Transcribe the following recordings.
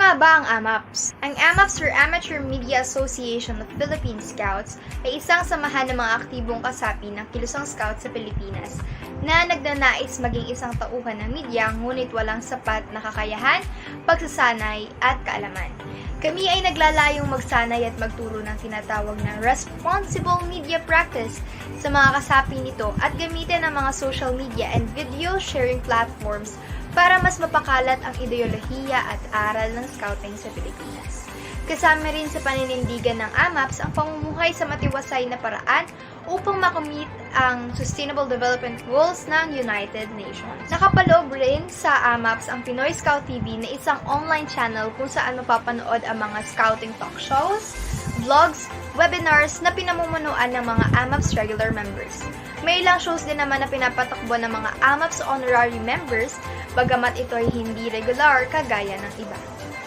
nga ba ang AMAPS? Ang AMAPS or Amateur Media Association of Philippine Scouts ay isang samahan ng mga aktibong kasapi ng kilusang scout sa Pilipinas na nagnanais maging isang tauhan ng media ngunit walang sapat na kakayahan, pagsasanay at kaalaman. Kami ay naglalayong magsanay at magturo ng tinatawag na responsible media practice sa mga kasapi nito at gamitin ang mga social media and video sharing platforms para mas mapakalat ang ideolohiya at aral ng scouting sa Pilipinas. Kasama rin sa paninindigan ng AMAPS ang pamumuhay sa matiwasay na paraan upang makamit ang Sustainable Development Goals ng United Nations. Nakapaloob rin sa AMAPS ang Pinoy Scout TV na isang online channel kung saan mapapanood ang mga scouting talk shows, vlogs, webinars na pinamumunuan ng mga AMAPS regular members. May ilang shows din naman na pinapatakbo ng mga AMAPS honorary members, bagamat ito ay hindi regular kagaya ng iba.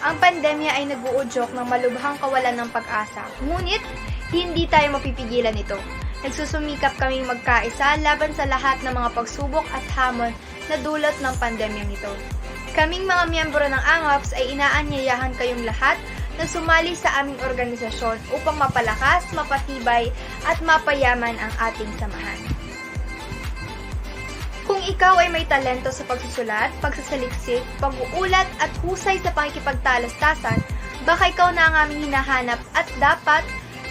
Ang pandemya ay nag-uudyok ng malubhang kawalan ng pag-asa, ngunit hindi tayo mapipigilan ito. Nagsusumikap kaming magkaisa laban sa lahat ng mga pagsubok at hamon na dulot ng pandemyang ito. Kaming mga miyembro ng AMAPS ay inaanyayahan kayong lahat na sumali sa aming organisasyon upang mapalakas, mapatibay at mapayaman ang ating samahan. Kung ikaw ay may talento sa pagsusulat, pagsasaliksik, pag-uulat at husay sa pakikipagtalastasan, baka ikaw na ang aming hinahanap at dapat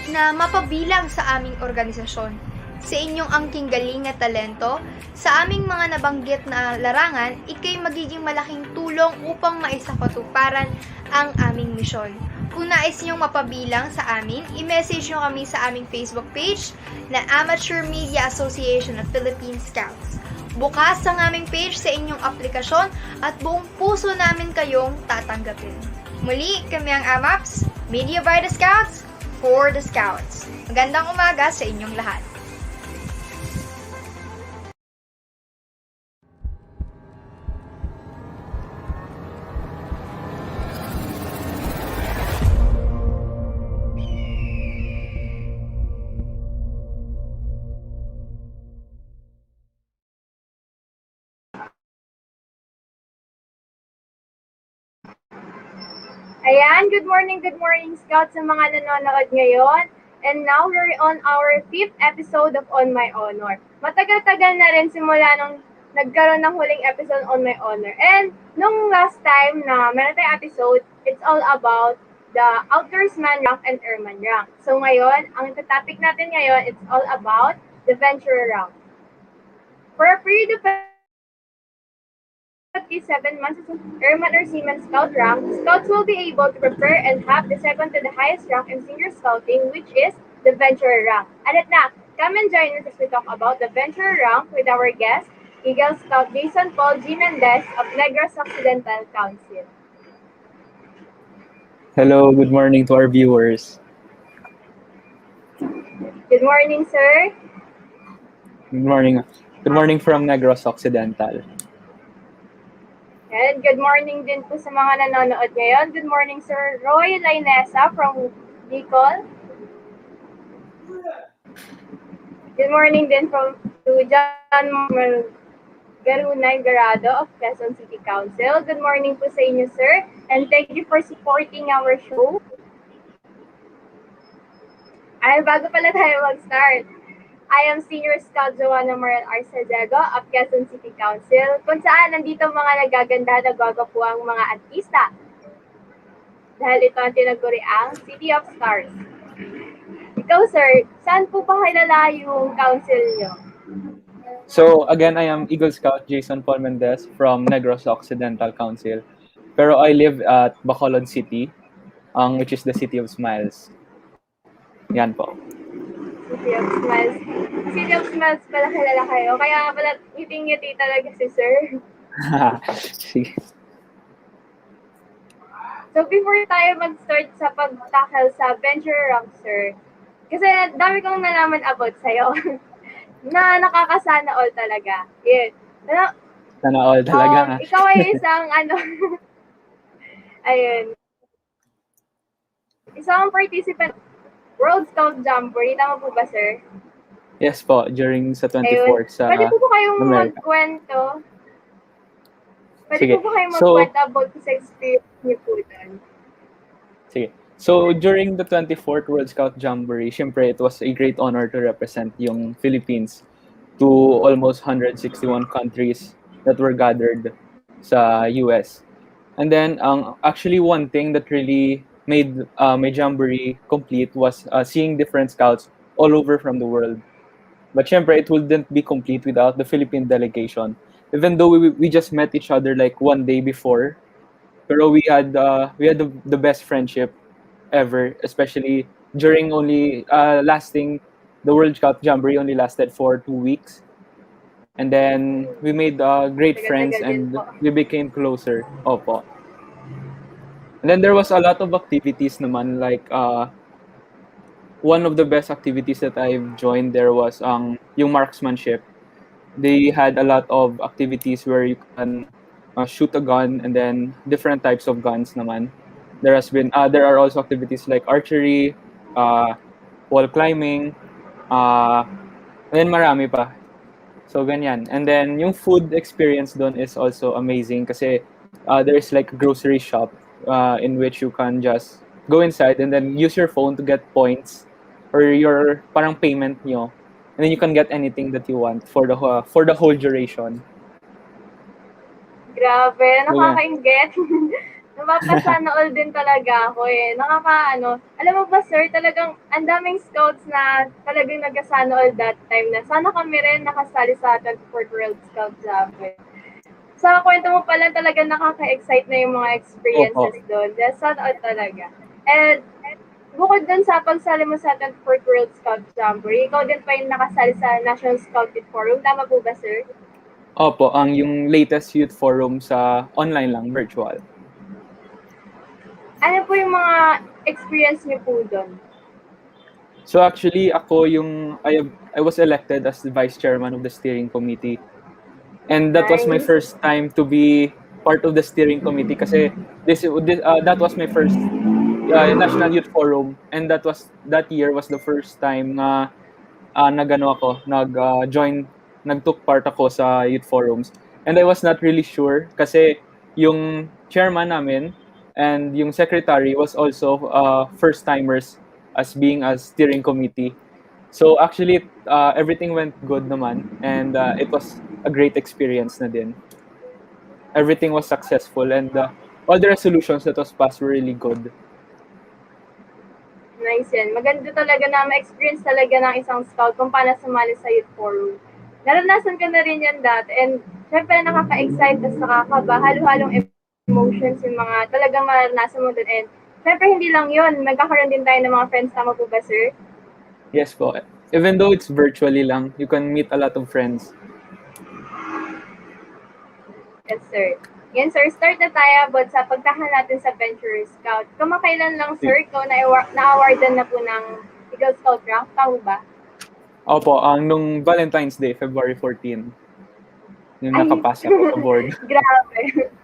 na mapabilang sa aming organisasyon. Sa inyong angking galing at talento, sa aming mga nabanggit na larangan, ikay magiging malaking tulong upang maisakatuparan ang aming misyon. Kung nais niyong mapabilang sa amin, i-message niyo kami sa aming Facebook page na Amateur Media Association of Philippine Scouts. Bukas ang aming page sa inyong aplikasyon at buong puso namin kayong tatanggapin. Muli, kami ang AMAPS, Media by the Scouts, for the Scouts. Magandang umaga sa inyong lahat. Ayan, good morning Scouts sa mga nanonood ngayon. And now we're on our 5th episode of On My Honor. Matagal-tagal na rin simula nung nagkaroon ng huling episode On My Honor. And nung last time na meron tayong episode, it's all about the Outdoorsman rank and Airman rank. So ngayon, ang topic natin ngayon, it's all about the Venture rank. For a period of 7 months as Airman or Seaman Scout Rank, Scouts will be able to prepare and have the second to the highest rank in senior scouting, which is the Venture rank. Arat na, come and join us as we talk about the Venture rank with our guest, Eagle Scout Jason Paul G. Mendez of Negros Occidental Council. Hello, good morning to our viewers. Good morning, sir. Good morning. Good morning from Negros Occidental. And good morning din po sa mga nanonood ngayon. Good morning, Sir Roy Lainesa from Bicol. Good morning din to John Garunay Garado of Quezon City Council. Good morning po sa inyo, sir. And thank you for supporting our show. Ay, bago pala tayo mag-start, I am Senior Scout Joanna Maral Arcedego of Quezon City Council, kung saan nandito mga nagaganda na gwagwapuang mga artista. Dahil ito ang tinaguri ang City of Stars. Ikaw, sir, saan po pa kilala yung council nyo? So again, I am Eagle Scout Jason Paul Mendez from Negros Occidental Council. Pero I live at Bacolod City, which is the City of Smiles. Yan po. City of Smiles. City of Smiles pala kilala kayo. Kaya pala ngiti-ngiti talaga si sir. Sige. So before tayo mag-start sa pag-tackle sa Venture rank, sir, kasi dami kong nalaman about sa'yo na nakakasana all talaga. Yeah. Sana all talaga. Ikaw ay isang ayun. Isang participant World Scout Jamboree, tama po ba, sir? Yes po, during sa 24th sa Pwede po ba kayong America. magkwento? Pwede Sige. po ba kayong magkwento about sa experience niyo po doon? Sige. So, during the 24th World Scout Jamboree, syempre, it was a great honor to represent yung Philippines to almost 161 countries that were gathered sa US. And then, actually, one thing that really made my Jamboree complete was seeing different scouts all over from the world. But syempre, it wouldn't be complete without the Philippine delegation. Even though we just met each other like one day before, pero we had the best friendship ever, especially during only lasting the World Cup Jamboree only lasted for 2 weeks. And then we made great friends Tagal-tagal din and po. we became closer. Opo. And then there was a lot of activities naman like one of the best activities that I've joined there was yung marksmanship. They had a lot of activities where you can shoot a gun and then different types of guns naman. There are also activities like archery, uh, wall climbing, uh, and then marami pa. So ganyan. And then yung food experience doon is also amazing kasi there's like a grocery shop in which you can just go inside and then use your phone to get points or your parang payment nyo. And then you can get anything that you want for the whole duration. Grabe, So yeah. nakakainggit. Napapasana all din talaga ako eh. Alam mo ba sir, talagang ang daming scouts na talagang nagkasana all that time na sana kami rin nakasali sa 24th World Scout Jamboree. Sa kwento mo pala talagang nakaka-excite na yung mga experiences Opo. doon. Sana all talaga. And bukod dun sa pagsali mo sa 24th World Scout Jamboree, ikaw din pa yung nakasali sa National Scout Youth Forum. Tama po ba sir? Opo, ang yung latest youth forum sa online lang, virtual. Ano po yung mga experience niyo po doon? So actually, I was elected as the vice chairman of the steering committee. And that was my Nice. first time to be part of the steering committee kasi that was my first National Youth Forum and that year was the first time na nag-took part ako sa youth forums. And I was not really sure kasi yung chairman namin and yung secretary was also first timers as being a steering committee. So actually everything went good naman and it was a great experience na din. Everything was successful and all the resolutions that was passed were really good. Nice yan. Maganda talaga na ma-experience talaga ng isang scout kung paano sumali sa youth forum. Naranasan ko na rin yan dati and syempre nakaka-excite at nakakaba. Halo-halong emotions yung mga talagang maranasan mo dun. And syempre hindi lang yun. Nagkakaroon din tayo ng mga friends. Tama po ba, sir? Yes po. Even though it's virtually lang, you can meet a lot of friends. Yes, sir. Yan, sir. Start na tayo about sa pagtahan natin sa Venture Scout. Kamakailan lang, sir, ikaw na-awardan na po ng Eagle Scout Rank. Tama ba? Opo, nung Valentine's Day, February 14, yung nakapasa ko sa board. Grabe.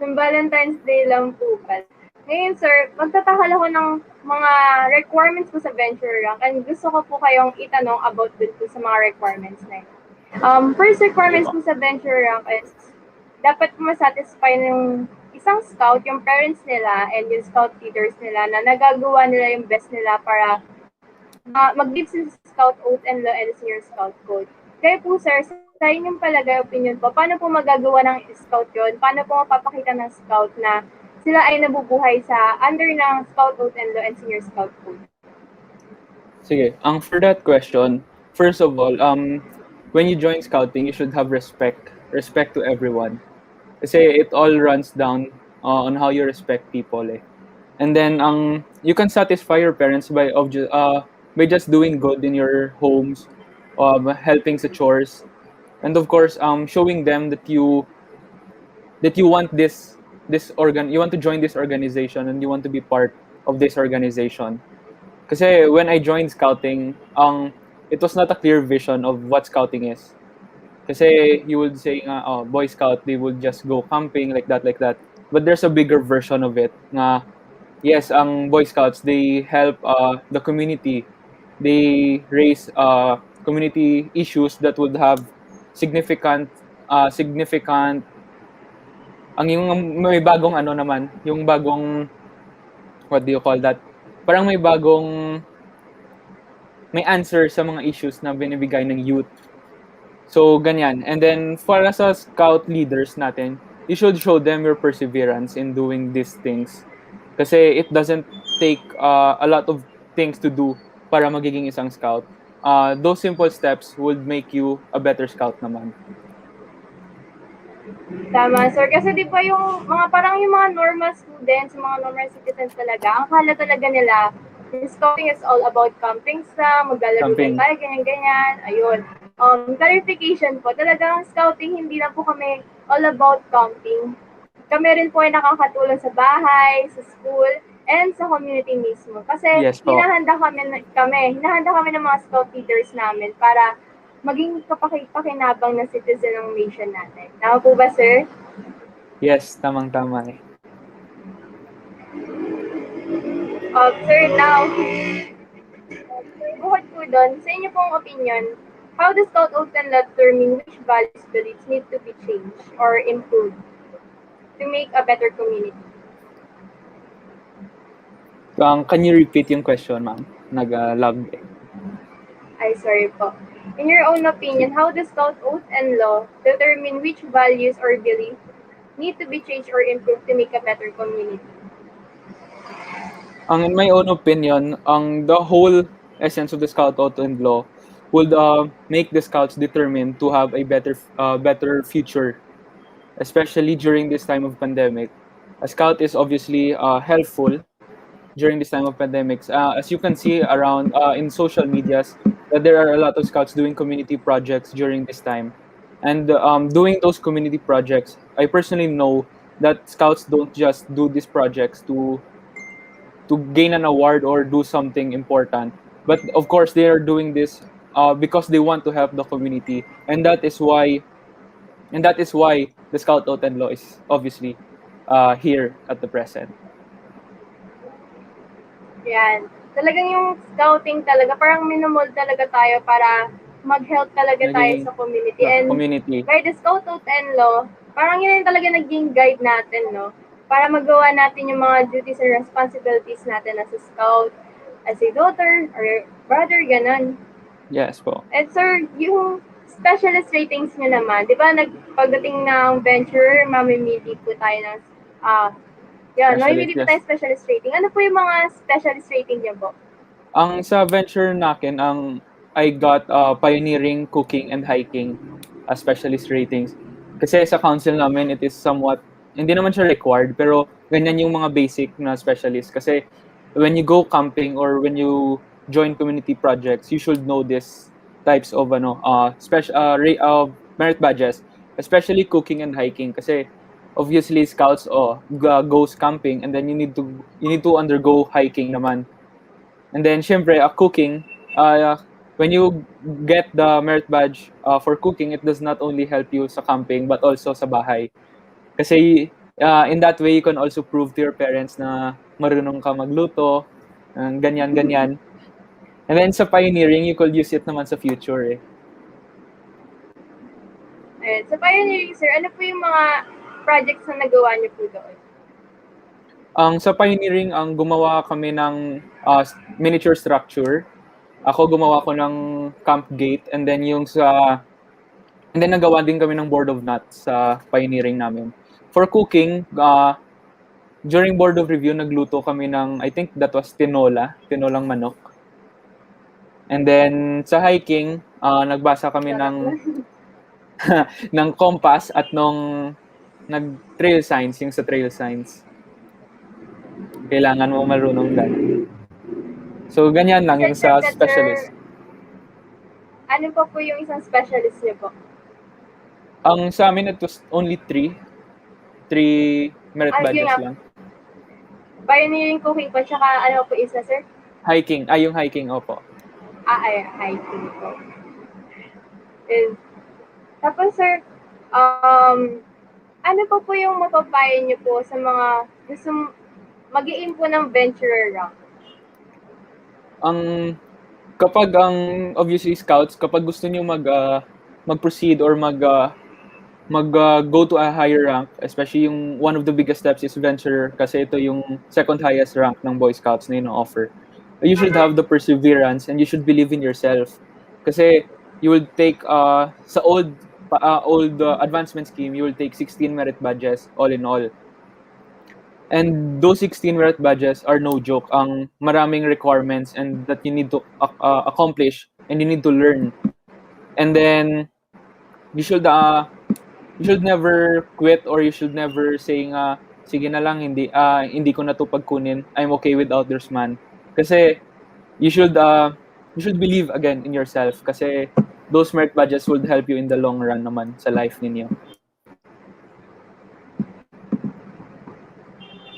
Nung Valentine's Day lang po pala. Ngayon, sir, magtatakal ako ng mga requirements po sa Venture Rank and gusto ko po kayong itanong about dun po sa mga requirements na yun. First requirements po sa Venture Rank is dapat po masatisfy ng isang scout, yung parents nila and yung scout leaders nila na nagagawa nila yung best nila para mag-give sa scout oath and law and senior scout code. Kaya po sir, sa inyong palagay opinion po, paano po magagawa ng scout yun? Paano po mapapakita ng scout na sila ay nabubuhay sa under ng scout oath and law and senior scout code? Sige, for that question, first of all, when you join scouting, you should have respect to everyone. Kasi it all runs down on how you respect people eh. And then you can satisfy your parents by just doing good in your homes, helping sa chores, and of course showing them that you want you want to join this organization and you want to be part of this organization. Kasi when I joined scouting, it was not a clear vision of what scouting is. Kasi you would say Boy Scout, they would just go camping like that. But there's a bigger version of it na yes, ang Boy Scouts, they help the community. They raise community issues that would have significant ang yung may bagong yung bagong what do you call that? Parang may answer sa mga issues na binibigay ng youth. So, ganyan. And then, para sa scout leaders natin, you should show them your perseverance in doing these things. Kasi it doesn't take a lot of things to do para magiging isang scout. Those simple steps would make you a better scout naman. Tama, sir. Kasi di ba yung parang yung mga normal students, yung mga normal citizens talaga, ang kala talaga nila, yung scouting is all about camping sa, maglalaro Camping. tayo, ganyan-ganyan. Ayun. Clarification po, talagang scouting, hindi lang po kami all about camping. Kami rin po ay nakakatulong sa bahay, sa school, and sa community mismo. Kasi Yes po. hinahanda kami ng mga scout leaders namin para maging kapakipakinabang na citizen ng nation natin. Tama po ba, sir? Yes, tamang-tama eh. Sir, now, bukod po doon, sa inyo pong opinion, how does Scout Outdoorsman determine which values beliefs need to be changed or improved to make a better community? Can you repeat yung question, ma'am? Nag-lag eh. Ay, sorry po. In your own opinion, how does Scout Oath and Law determine which values or beliefs need to be changed or improved to make a better community? In my own opinion, the whole essence of the Scout Oath and Law would make the Scouts determined to have a better future, especially during this time of pandemic. A Scout is obviously helpful during this time of pandemics. As you can see around in social medias, that there are a lot of Scouts doing community projects during this time. And doing those community projects, I personally know that Scouts don't just do these projects to gain an award or do something important. But of course, they are doing this because they want to help the community, and that is why the Scout Out and Law is obviously here at the present. Yan. Talagang yung scouting talaga, parang minumol talaga tayo para mag-help talaga tayo sa community. And Community. by the Scout Out and Law, parang yun yung talaga naging guide natin, no? Para magawa natin yung mga duties and responsibilities natin as a scout, as a daughter, or brother, ganun. Yes po. And sir, yung specialist ratings nyo naman, di ba pagdating ng venture, mamimili po tayo ng mamimili po tayo specialist rating. Ano po yung mga specialist rating niyo po? Ang sa venture nakin, I got pioneering, cooking, and hiking as specialist ratings. Kasi sa council namin, it is somewhat, hindi naman siya required, pero ganyan yung mga basic na specialist. Kasi when you go camping or when you join community projects, you should know this types of merit badges, especially cooking and hiking. Kasi obviously scouts goes camping, and then you need to undergo hiking naman. And then syempre cooking, when you get the merit badge for cooking, it does not only help you sa camping but also sa bahay. Kasi in that way you can also prove to your parents na marunong ka magluto, ganyan. And then sa pioneering, you could use it naman sa future eh. Ayun. Sa pioneering, sir, ano po yung mga projects na nagawa niyo po doon? Sa pioneering, gumawa kami ng miniature structure. Ako gumawa ko ng camp gate, and then nagawa din kami ng board of nuts sa pioneering namin. For cooking, during board of review, nagluto kami ng, I think that was tinolang manok. And then sa hiking, nagbasa kami ng compass at nung nag-trail signs, yung sa trail signs. Kailangan mo marunong gan. So, ganyan lang yung sa specialist. Ano pa po yung isang specialist niyo po? Ang sa amin, it was only 3 merit badges lang. Pioneering, cooking po, tsaka ano po isa, sir? Hiking. Yung hiking, opo. Hiking po. And, tapos, sir, ano po yung mapapayo niyo po sa mga gusto mag-i-aim po ng venturer rank? Obviously scouts, kapag gusto niyo mag-proceed or go to a higher rank, especially yung one of the biggest steps is venture kasi ito yung second highest rank ng Boy Scouts na ino-offer. You should have the perseverance and you should believe in yourself. Kasi you will take sa old advancement scheme, you will take 16 merit badges all in all. And those 16 merit badges are no joke. Ang maraming requirements and that you need to accomplish and you need to learn. And then you should never quit or you should never say sige na lang hindi ko na to pagkunin. I'm okay with Outdoorsman. Kasi you should believe again in yourself kasi those merit badges would help you in the long run naman sa life ninyo.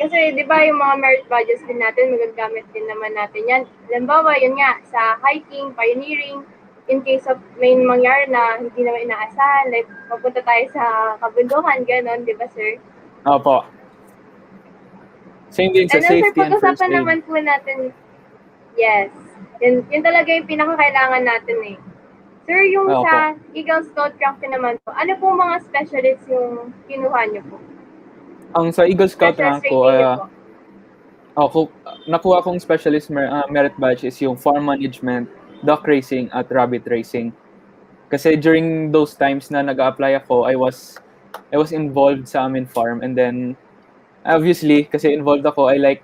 Kasi, di ba, yung mga merit badges din natin, magagamit din naman natin yan. Halimbawa, yun nga, sa hiking, pioneering, in case of may mangyari na hindi naman inaasahan, like, papunta tayo sa kabundukan, gano'n, di ba, sir? Opo. Same din sa safety and first pag-usapan aid. naman po natin, yes, yun talaga yung pinakakailangan natin eh. Sir, yung sa Eagle Scout Rank naman po, ano po mga specialists yung kinuha niyo po? Ang sa Eagle Scout Rank ko, nakuha kong specialist merit badge is yung farm management, duck racing, at rabbit racing. Kasi during those times na nag-apply ako, I was involved sa amin farm, and then obviously kasi involved ako, I like,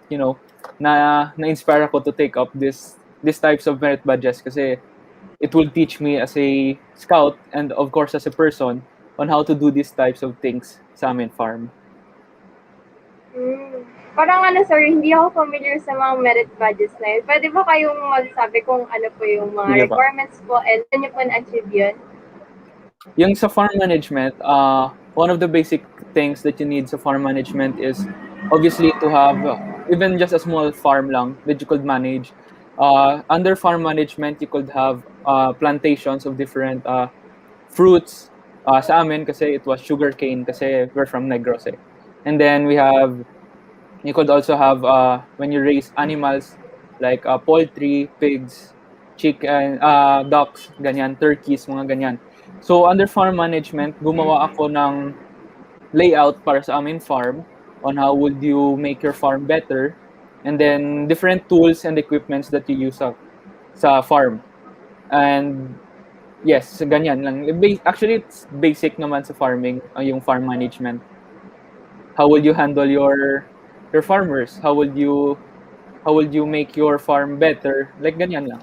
na-inspire ako to take up these types of merit badges kasi it will teach me as a scout and of course as a person on how to do these types of things sa amin farm. Parang sir, hindi ako familiar sa mga merit badges na yun. Pwede ba kayong magsabi kung ano po yung mga requirements po and ano nyo po na-achieve yun? Yung sa farm management, one of the basic things that you need sa farm management is obviously to have even just a small farm lang that you could manage. Under farm management, you could have plantations of different fruits. Sa amin kasi it was sugarcane kasi we're from Negros eh. And then you could also have when you raise animals like poultry, pigs, chicken, ducks, ganyan, turkeys, mga ganyan. So under farm management, gumawa ako ng layout para sa aming farm on how would you make your farm better, and then different tools and equipments that you use sa farm. And yes, ganyan lang. Actually, it's basic naman sa farming, yung farm management. How will you handle your farmers? How will you make your farm better? Like ganyan lang.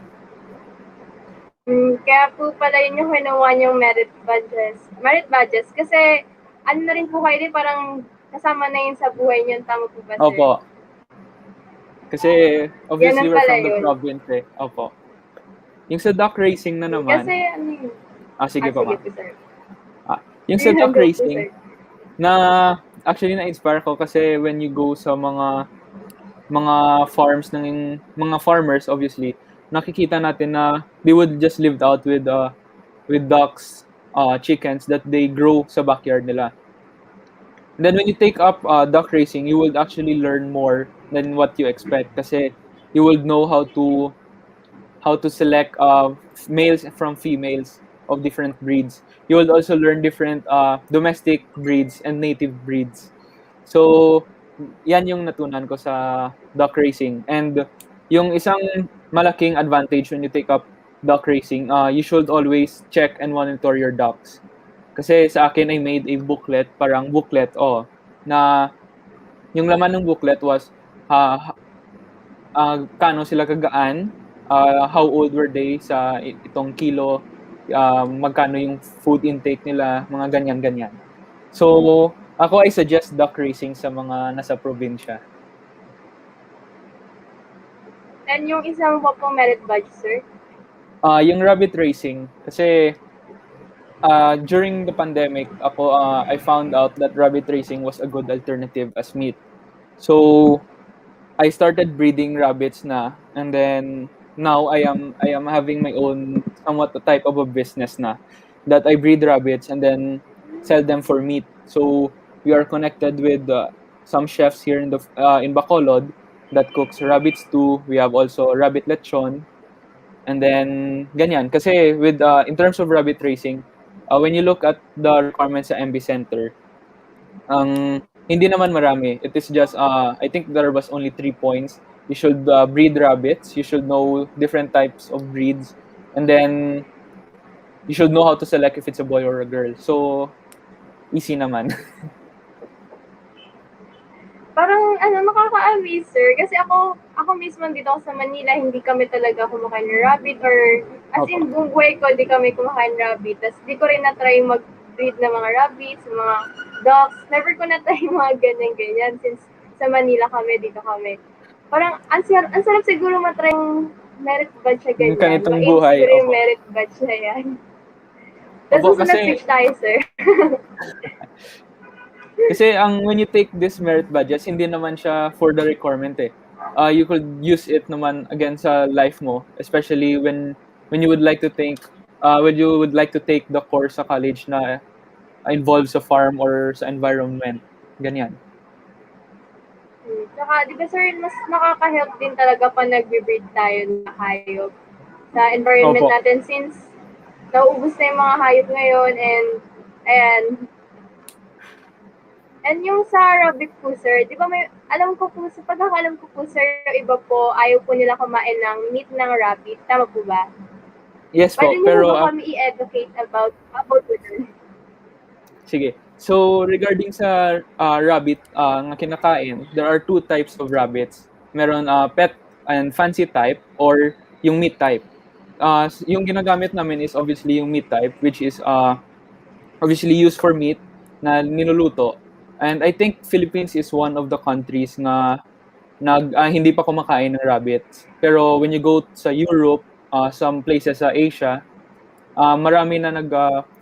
Kaya po pala yun yung kinuha yung merit badges kasi ano na rin po kayo din, parang kasama na yun sa buhay niyo, tama po ba, sir? Opo. Kasi obviously we're from the province eh. Opo. Yung sa duck racing na naman. Kasi ano yun? Sige po, sir. Yung sa duck racing na actually na-inspire ko kasi when you go sa mga farms ng mga farmers, obviously nakikita natin na they would just lived out with ducks, chickens that they grow sa backyard nila. And then when you take up duck racing, you will actually learn more than what you expect kasi you will know how to select males from females of different breeds. You will also learn different domestic breeds and native breeds. So, yan yung natunan ko sa duck racing. And yung isang malaking advantage when you take up duck racing, you should always check and monitor your ducks. Kasi sa akin, I made a booklet, na yung laman ng booklet was kano sila kagaan, how old were they sa itong kilo, magkano yung food intake nila, mga ganyan-ganyan. So, ako I suggest duck racing sa mga nasa probinsya. And yung isang po pong merit badge, sir? Yung rabbit racing, kasi during the pandemic, I found out that rabbit racing was a good alternative as meat. So, I started breeding rabbits na, and then now I am having my own somewhat type of a business na that I breed rabbits and then sell them for meat. So we are connected with some chefs here in Bacolod that cooks rabbit stew. We have also rabbit lechon, and then ganyan. Kasi with in terms of rabbit racing, when you look at the requirements sa MB Center, hindi naman marami. It is just, I think there was only 3 points. You should breed rabbits. You should know different types of breeds. And then, you should know how to select if it's a boy or a girl. So, easy naman. Parang nakaka-amaze, sir. Kasi ako mismo dito ako sa Manila, hindi kami talaga kumakain ng rabbit or as in buong buhay ko, di kami kumakain ng rabbit. Tapos di ko rin na-try mag-breed ng mga rabbits, mga dogs. Never ko na-try mga ganyan-ganyan since sa Manila kami, dito kami. Parang ang sarap siguro matry yung merit badge siya Yung ganyan. ganitong Ma-aim buhay, siguro yung opo. merit badge na yan. Tapos Opo, susunod switch tayo, sir. Kasi when you take this merit badges, hindi naman siya for the requirement eh. You could use it naman again sa life mo, especially when you would like to take the course sa college na involves sa farm or sa environment. Ganyan. Saka, di ba sir, mas nakaka-help din talaga pa nagbe-breed tayo ng hayop sa environment Opo. natin since nauubos na yung mga hayop ngayon and yung sa rabbit po sir, di ba may, sa pagkakalam ko po sir, yung iba po, ayaw po nila kumain ng meat ng rabbit. Tama po ba? Yes po, Pwede niyo pero ba kami i-educate about it? sige. So regarding sa rabbit nga kinakain, there are two types of rabbits. Meron pet and fancy type or yung meat type. Yung ginagamit namin is obviously yung meat type, which is obviously used for meat na niluluto. And I think Philippines is one of the countries na hindi pa kumakain ng rabbits. Pero when you go sa Europe, some places sa Asia, marami na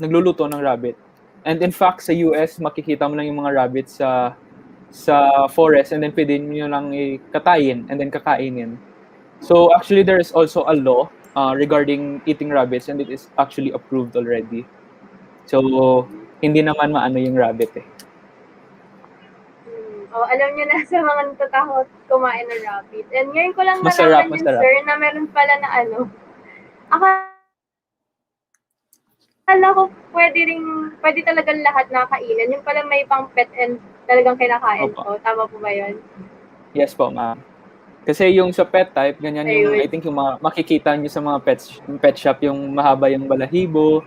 nagluluto ng rabbit. And in fact, sa US, makikita mo lang yung mga rabbits sa forest and then pwede nyo lang katayin and then kakainin. So actually, there is also a law regarding eating rabbits and it is actually approved already. So, hindi naman maano yung rabbit eh. Alam niyo na sa mga natatakot kumain ng rabbit. And ngayon ko lang Masarap, nalaman yun, masarap. sir, na meron pala na akala ko pwede talagang lahat nakakainin. Yung pala may pang pet and talagang kinakain Opo. ko. Tama po ba yun? Yes po, ma'am. Kasi yung sa pet type, ganyan yung, Ayun. I think yung makikita nyo sa mga pet shop, yung mahaba yung balahibo.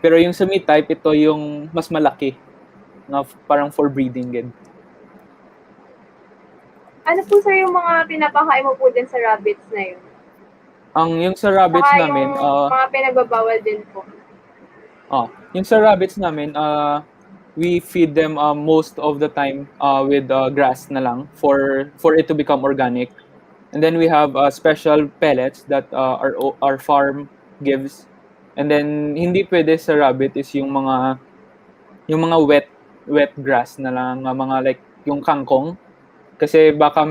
Pero yung sa meat type, ito yung mas malaki. Na parang for breeding din. Ano po sir yung mga pinapakain mo po din sa rabbits na yun? Yung sa rabbits Saka namin, yung mga pinagbabawal din po. yung sa rabbits namin, we feed them most of the time with grass na lang for it to become organic. And then we have special pellets that our farm gives. And then hindi pwede sa rabbit is yung mga wet grass na lang, mga like yung kangkong. Kasi baka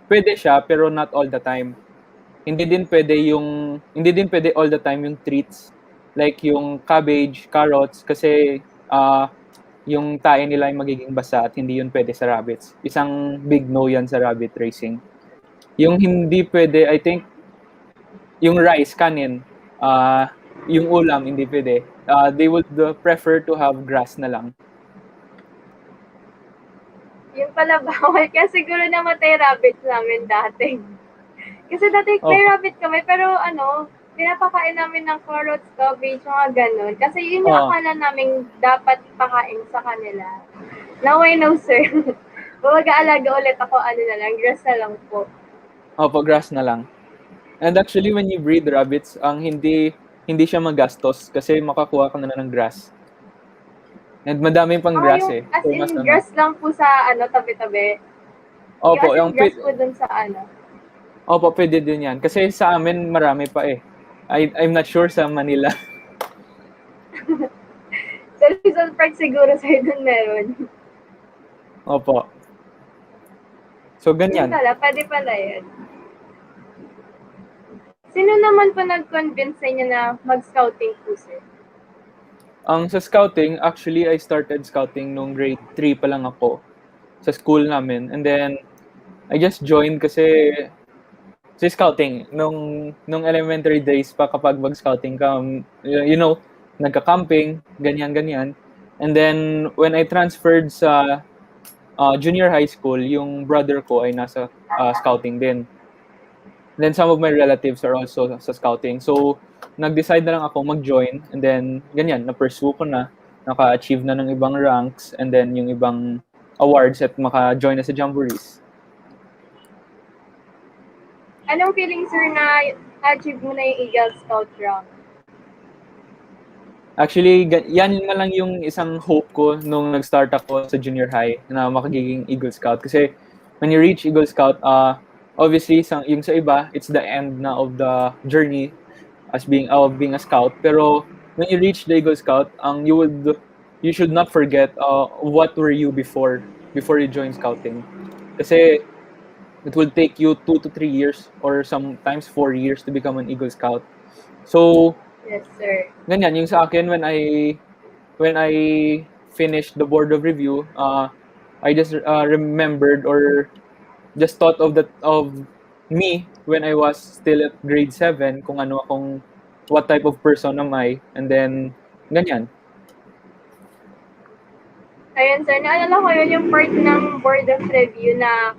pwede siya pero not all the time. Hindi din pwede all the time yung treats. Like yung cabbage, carrots, kasi yung tae nila ay magiging basa at hindi yun pwede sa rabbits. Isang big no yan sa rabbit racing. Yung hindi pwede, I think, yung rice, kanin, yung ulam, hindi pwede. They would prefer to have grass na lang. Yung pala bawal. Kaya siguro namatay rabbit namin dati. Kasi dati may rabbit kami, pero pinapakain namin ng carrots, cabbage, mga ganun. Kasi yun yung akala namin dapat pakain sa kanila. Now I know, sir. Mag-aalaga ulit ako, grass na lang po. Opo, grass na lang. And actually, when you breed rabbits, hindi siya magastos kasi makakuha ka na ng grass. And madami pang grass eh. As in, grass lang po sa tabi-tabi. Opo, yung grass po dun sa Opo, pwede din yan. Kasi sa amin, marami pa eh. I'm not sure sa Manila. Sa Luzon Park siguro sa'yo dun meron. Opo. So, ganyan. Pwede pala yan. Sino naman po nag-convince sa inyo na mag-scouting po, sir? Sa scouting, actually, I started scouting nung grade 3 pa lang ako sa school namin. And then, I just joined kasi sa scouting, nung elementary days pa kapag mag-scouting ka, nagka-camping, ganyan. And then, when I transferred sa junior high school, yung brother ko ay nasa scouting din. And then, some of my relatives are also sa scouting. So, nag-decide na lang ako mag-join. And then, ganyan, na-pursue ko na. Naka-achieve na ng ibang ranks. And then, yung ibang awards at maka-join na sa jamborees. Anong feeling, sir, na achieve mo na yung Eagle Scout rank? Actually, yan na lang yung isang hope ko nung nag-start ako sa junior high na makagiging Eagle Scout. Kasi when you reach Eagle Scout, obviously, yung sa iba, it's the end na of the journey as being a scout. Pero when you reach the Eagle Scout, you should not forget what were you before you join scouting. Kasi it will take you 2 to 3 years or sometimes 4 years to become an Eagle Scout. So, Yes, sir. ganyan, yung sa akin, when I finished the board of review, I just remembered or just thought of me when I was still at grade 7, kung what type of person am I, and then ganyan. Ayun, sir. Naalala ko yun yung part ng board of review na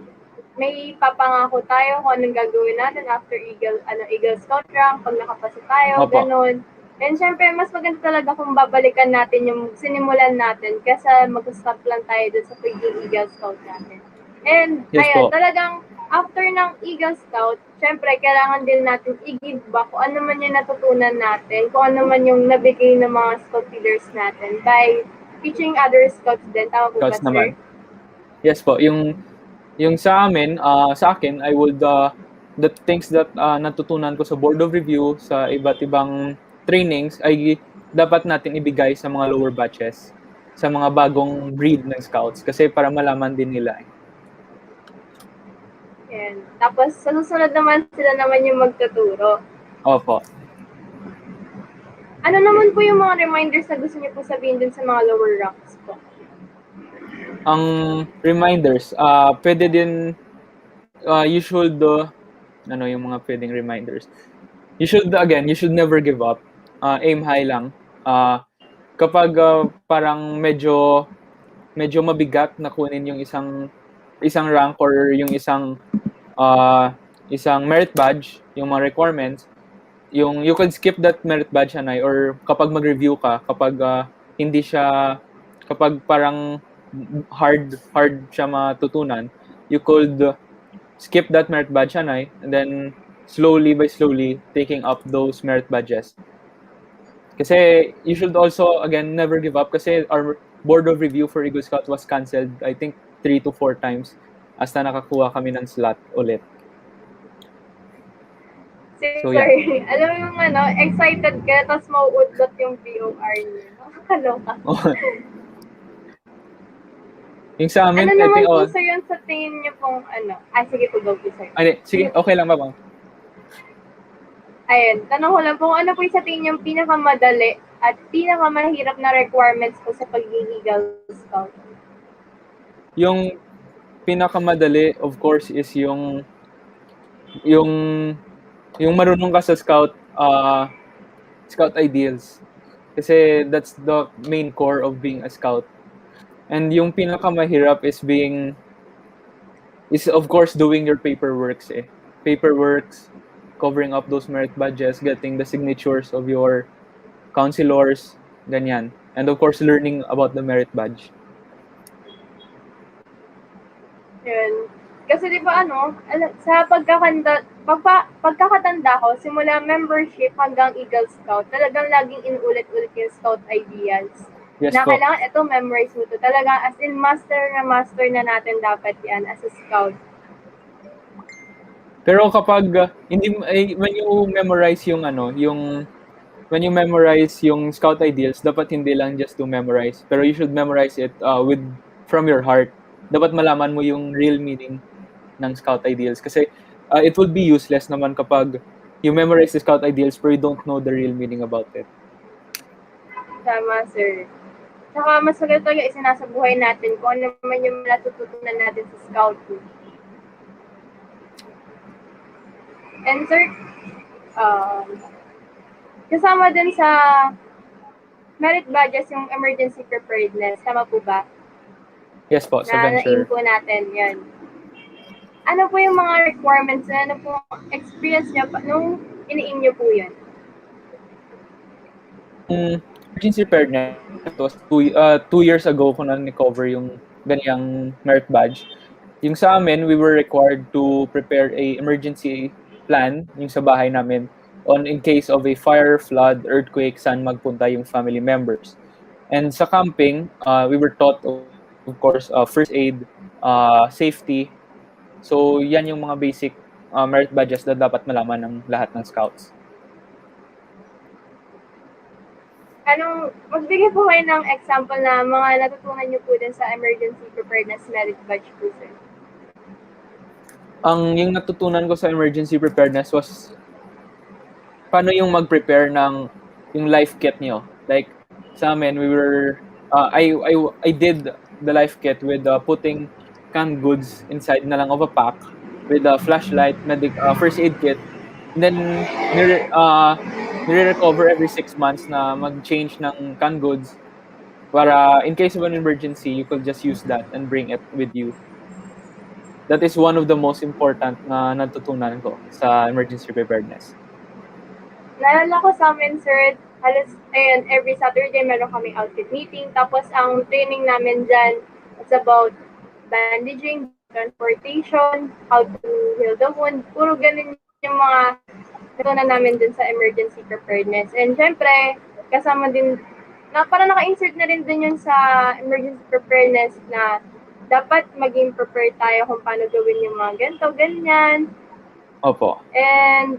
may papangako tayo kung anong gagawin natin after Eagle Scout rank, pag nakapasa tayo, Opo. ganun. And syempre, mas maganda talaga kung babalikan natin yung sinimulan natin kaysa mag-stop lang tayo dun sa pagiging Eagle Scout natin. And Yes ayun, po. talagang after ng Eagle Scout, syempre, kailangan din natin i-give back kung ano man yung natutunan natin, kung ano man yung nabigay ng mga scout leaders natin by teaching other scouts din. Tama po ba, Scouts sir? naman. Yes po, yung sa amin, sa akin, I would the things that natutunan ko sa board of review sa iba't ibang trainings ay dapat natin ibigay sa mga lower batches, sa mga bagong breed ng scouts kasi para malaman din nila. Yan. Tapos, sa susunod naman, sila naman yung magtuturo. Opo. Ano naman po yung mga reminders na gusto niyo po sabihin dun sa mga lower ranks po? Ang reminders, pwede din, you should, yung mga pwedeng reminders. You should never give up. Aim high lang. Kapag parang medyo mabigat na kunin yung isang rank or yung isang merit badge, yung mga requirements, you could skip that merit badge or kapag mag-review ka, kapag parang hard siya matutunan, you could skip that merit badge and then slowly by slowly taking up those merit badges. Kasi you should also, again, never give up kasi our board of review for Eagle Scout was canceled, I think, 3 to 4 times hasta nakakuha kami ng slot ulit. So, Sir, alam mo yung excited ka, tapos mauudlot yung BOR niyo. Nakakaloka. Yung sa amin, ano naman po, sir, yung sa tingin niyo pong sige po, go po, sir. Sige, okay lang ba? Ayun, tanong ko lang po, ano po yung sa tingin yung pinakamadali at pinakamahirap na requirements po sa pagiging Eagle Scout? Yung pinakamadali, of course, is yung marunong ka sa scout ideals. Kasi that's the main core of being a scout. And yung pinakamahirap is of course doing your paperworks. Paperworks, covering up those merit badges, getting the signatures of your counselors, ganyan. And of course, learning about the merit badge. Yun. Kasi di ba sa pagkakatanda ko, simula membership hanggang Eagle Scout, talagang laging inulit-ulit yung scout ideals. Yes na po. Kailangan ito memorize mo to. Talagang as in master na natin dapat yan as a scout. Pero kapag when you memorize when you memorize yung scout ideals, dapat hindi lang just to memorize, pero you should memorize it from your heart. Dapat malaman mo yung real meaning ng scout ideals kasi it will be useless naman kapag you memorize the scout ideals pero you don't know the real meaning about it. Tama, sir. Saka mas maganda talaga isinasa buhay natin kung ano naman yung natututunan natin sa scouting. And sir, kasama din sa merit badges yung emergency preparedness. Tama po ba? Yes po, sa Na venture. na-aim po natin yan. Ano po yung mga requirements na ano po experience niya nung ini-aim niyo po yun? Emergency preparedness was 2 years ago ko na ni-cover yung ganyang merit badge. Yung sa amin, we were required to prepare a emergency plan yung sa bahay namin on in case of a fire, flood, earthquake, saan magpunta yung family members. And sa camping, we were taught, of course, first aid, safety. So, yan yung mga basic merit badges na dapat malaman ng lahat ng scouts. Magbigay po kayo ng example na mga natutunan niyo po din sa emergency preparedness merit badge po, sir. Yung natutunan ko sa emergency preparedness was paano yung mag-prepare ng yung life kit nyo. Like, sa amin, we were, I did the life kit with putting canned goods inside na lang of a pack with a flashlight, first aid kit. And then, nire-recover every 6 months na mag-change ng canned goods para in case of an emergency, you could just use that and bring it with you. That is one of the most important na natutunan ko sa emergency preparedness. Naalala ko sa amin, sir, halos, ayun, every Saturday meron kaming outfit meeting. Tapos, ang training namin dyan, it's about bandaging, transportation, how to heal the wound. Puro ganun yung mga natutunan namin dun sa emergency preparedness. And syempre, kasama din, parang naka-insert na rin din yun sa emergency preparedness na dapat maging prepared tayo kung paano gawin yung mga ganito, ganyan. Opo. And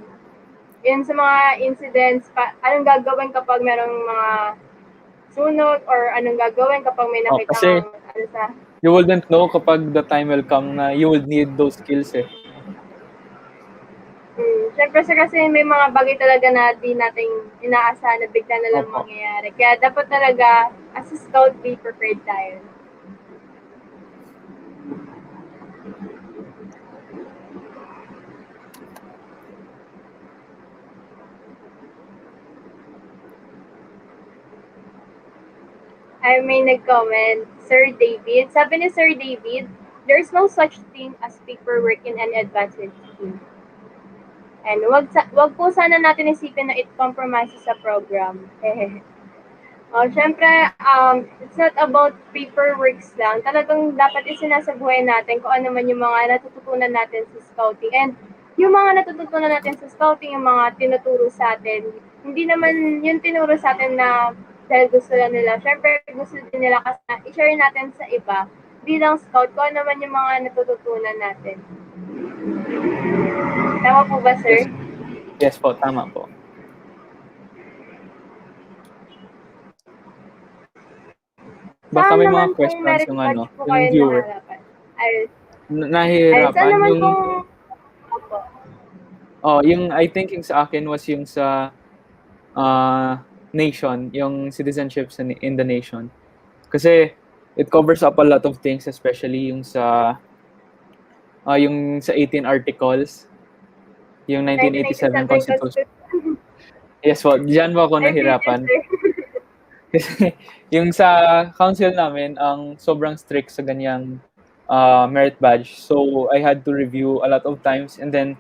yun sa mga incidents, anong gagawin kapag merong mga sunog or anong gagawin kapag may nakita Kasi you wouldn't know kapag the time will come na you would need those skills eh. Siyempre sir, kasi may mga bagay talaga na di nating inaasahan na bigla na lang mangyayari. Kaya dapat talaga, as a scout, be prepared tayo. I may nag-comment, Sir David. Sabi ni Sir David, there's no such thing as paperwork in any advanced scheme. And wag po sana natin isipin na it compromises sa program. Syempre, it's not about paperwork lang. Talagang dapat isinasabuhay natin kung ano man yung mga natututunan natin sa scouting. And yung mga natututunan natin sa scouting, yung mga tinuturo sa atin, hindi naman yung tinuro sa atin na dahil gusto lang nila. Syempre, gusto din nila kasi i-share natin sa iba bilang scout kung ano man yung mga natututunan natin. Tama po ba, sir? Yes po, tama po. Baka may mga questions yung yung viewer. Nahihirapan. Saan naman yung... yung I think yung sa akin was yung sa nation, yung citizenship in the nation. Kasi it covers up a lot of things, especially yung sa 18 articles, yung 1987 Constitution. Yes po, diyan po ako nahirapan. Kasi yung sa council namin, ang sobrang strict sa ganyang merit badge. So I had to review a lot of times, and then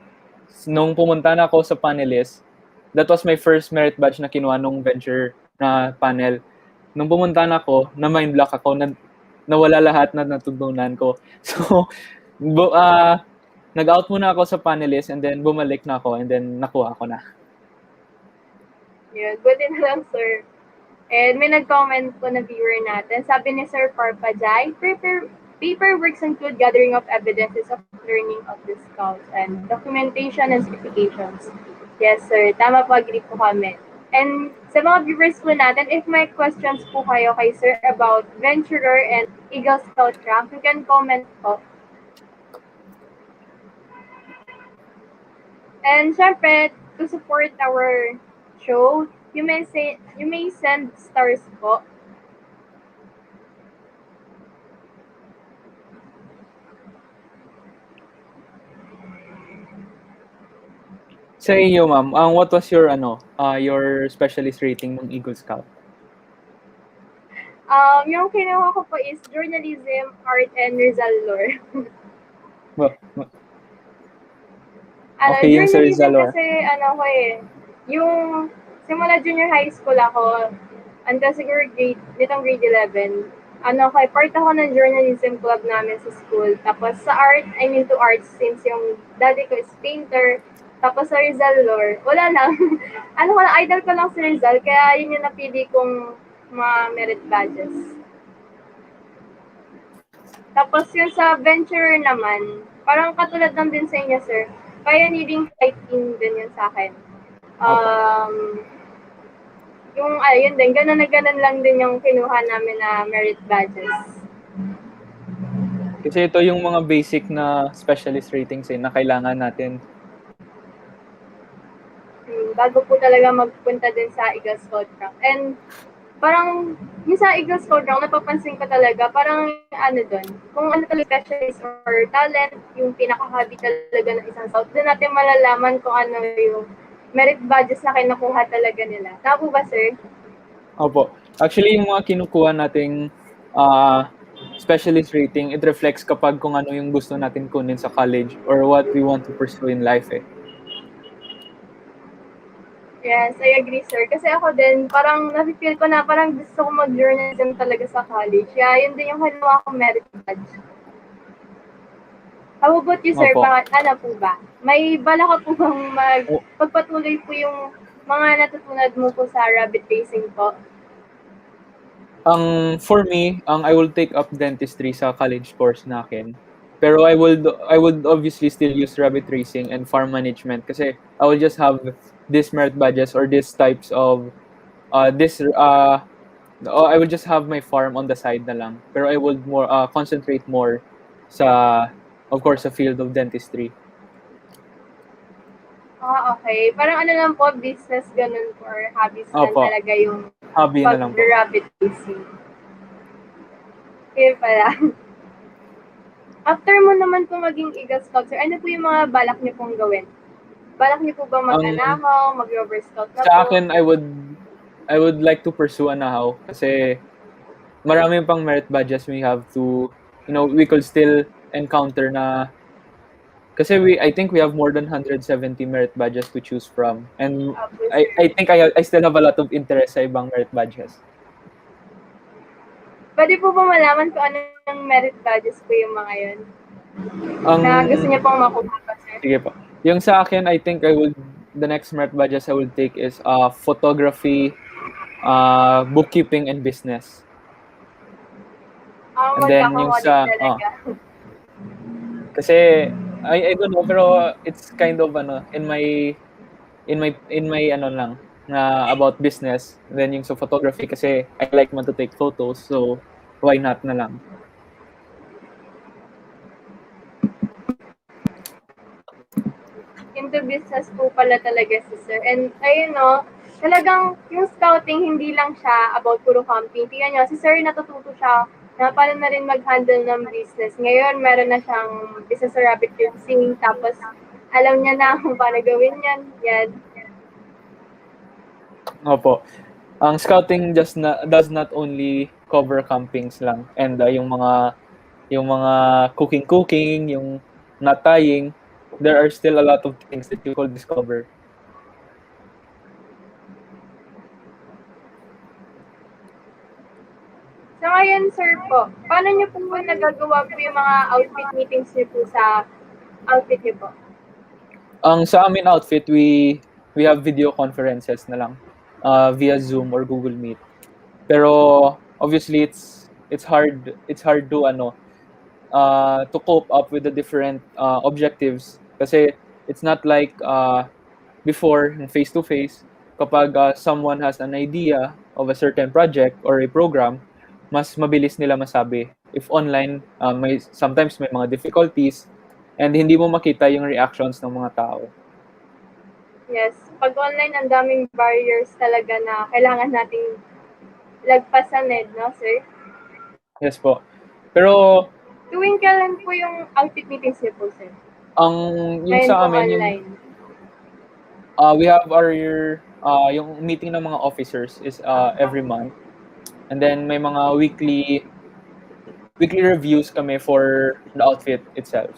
nung pumunta na ako sa panelist, that was my first merit badge na kinuha nung venture na panel. Nung pumunta na ako, na mind block ako, nawala lahat na natutunan ko. So, nag-out muna ako sa panelist and then bumalik na ako and then nakuha ko na. Yun, buti na lang, sir. And may nag-comment po na viewer natin. Sabi ni Sir Parpajay, paperworks include gathering of evidences of learning of the scouts and documentation and certifications. Yes, sir. Tama po, agree po kami. And sa mga viewers po natin, if may questions po kayo kay sir about Venturer and Eagle Scout Rank, you can comment po. And syempre, to support our show, you may send stars po. Sa inyo, ma'am, what was your your specialist rating ng Eagle Scout? Yung kinuha ko po is journalism, art, and Rizal Law. Well, okay, yung sa Journalism Rizal. kasi, ko yung simula junior high school ako, until siguro grade 11, part ako ng journalism club namin sa school. Tapos sa art, I'm into arts since yung daddy ko is painter. Tapos sa Rizal Lore, wala lang. Idol ko lang si Rizal, kaya yun yung napili kong mga merit badges. Tapos yung sa venture naman, parang katulad lang din sa inyo, sir. Pioneering fighting din yun sa akin. Yun din, ganun na ganun lang din yung kinuha namin na merit badges. Kasi ito yung mga basic na specialist ratings na kailangan natin. Bago po talaga magpunta din sa Eagle Scout Rank. And parang yung sa Eagle Scout Rank, napapansin ko talaga, parang doon, kung ano talaga specialist or talent, yung pinaka-hobby talaga ng isang scout, doon natin malalaman kung ano yung merit badges na kinukuha talaga nila. Tama po ba, sir? Opo. Actually, yung mga kinukuha nating specialist rating, it reflects kapag kung ano yung gusto natin kunin sa college or what we want to pursue in life Yes, I agree, sir. Kasi ako din, parang nafe-feel ko na parang gusto ko mag-journalism talaga sa college. Kaya yun din yung kinuha ko merit badge. How about you, sir? Opo. Ano po ba? May bala ka po bang pagpatuloy po yung mga natutunan mo po sa rabbit racing po? For me, I will take up dentistry sa college course nakin. Pero I would obviously still use rabbit racing and farm management kasi I will just have this merit badges or these types of I will just have my farm on the side na lang. Pero I would more concentrate more sa of course sa field of dentistry. Okay. Parang ano lang po, business ganun po, or hobbies lang Opo. talaga yung Hobby na lang po. pag-rabbit racing. Okay pala. After mo naman po maging Eagle Scout, sir, ano po yung mga balak niyo pong gawin? Balak niyo po ba mag-anahaw, mag-rover scout na po? Sa akin, I would like to pursue anahaw kasi marami pang merit badges we have to, we could still encounter na kasi I think we have more than 170 merit badges to choose from. And I think I still have a lot of interest sa ibang merit badges. Pwede po ba malaman kung anong merit badges po yung mga yun? Na gusto niya pong makuha pa, sir? Sige po. Yung sa akin, I think the next merit badges I will take is photography, bookkeeping, and business. And then yung sa, kasi, I don't know, pero it's kind of, in my lang, na about business. And then yung sa photography, kasi I like man to take photos, so why not na lang. Into business po pala talaga si sir. And ayun talagang yung scouting hindi lang siya about puro camping. Tingnan nyo, si sir natututo siya na paano na rin mag-handle ng business. Ngayon, meron na siyang business sa rabbit racing. Tapos, alam niya na kung paano gawin yan. Yan. Opo. Ang scouting does not only cover campings lang and yung mga cooking, yung knot tying, there are still a lot of things that you could discover. So ngayon, sir po, paano niyo po nagagawa po yung mga outfit meetings niyo po sa outfit niyo po? Sa amin outfit, we have video conferences na lang via Zoom or Google Meet. Pero obviously it's hard to cope up with the different objectives kasi it's not like before face to face kapag someone has an idea of a certain project or a program, mas mabilis nila masabi. If online, sometimes may mga difficulties and hindi mo makita yung reactions ng mga tao. Yes. Pag online, ang daming barriers talaga na kailangan nating lagpasan no, sir? Yes po. Pero tuwing kailan po yung outfit meetings niyo po, sir? Yung sa amin, we have our yung meeting ng mga officers is every month. And then may mga weekly reviews kami for the outfit itself.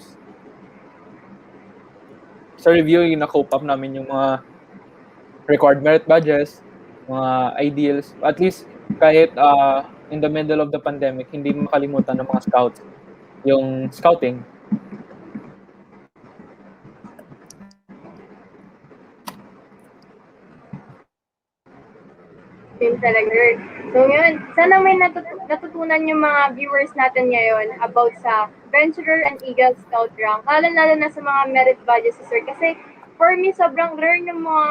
Sa review, yung na-cope up namin yung mga required merit badges, mga ideals. At least kahit in the middle of the pandemic, hindi makalimutan ng mga scouts yung scouting. Yun talaga. So yun, sana may natutunan yung mga viewers natin ngayon about sa Venturer and Eagle Scout rank. Lalo na sa mga merit badges si Sir. Kasi for me, sobrang rare ng mga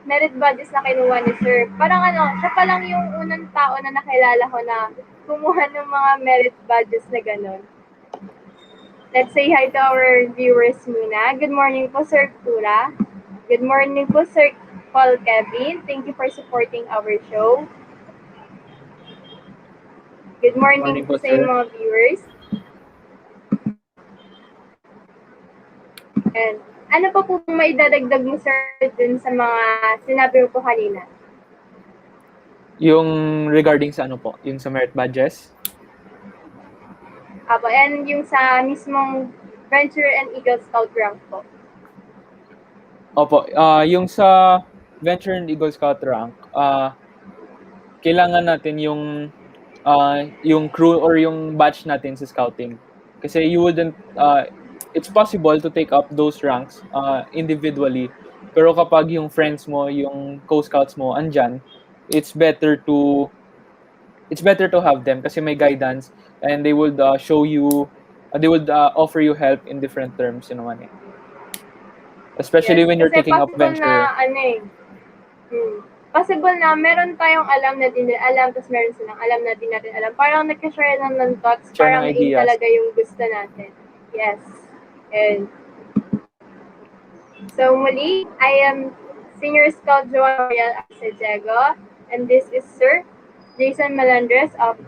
merit badges na kinuha ni Sir. Parang siya pa lang yung unang tao na nakilala ko na kumuha ng mga merit badges na gano'n. Let's say hi to our viewers muna. Good morning po, Sir Kura. Good morning po, Sir Paul Kevin. Thank you for supporting our show. Good morning po sa inyong mga viewers. And ano pa po may dadagdag mo, Sir, dun sa mga sinabi mo po kanina? Yung regarding sa ano po? Yung sa merit badges? Apo, and yung sa mismong Venture and Eagle Scout rank po. Opo, yung sa Venture and Eagle Scout rank, kailangan natin yung crew or yung batch natin sa scouting. Kasi you wouldn't, it's possible to take up those ranks individually. Pero kapag yung friends mo, yung co-scouts mo, andyan, it's better to have them kasi may guidance and they would show you, they would offer you help in different terms, you know, especially when you're taking up venture. Possible na meron tayong alam na din alam, tapos meron silang alam na din natin alam. Parang nagka-share lang ng thoughts, parang yun talaga yung gusto natin. Yes. And so muli, I am Senior Scout Joan Mariel Arcediego, and this is Sir Jason Melendres of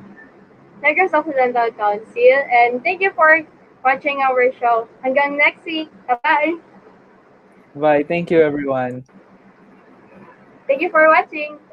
Negros Occidental Council. And thank you for watching our show. Hanggang next week. Bye-bye. Bye. Thank you, everyone. Thank you for watching.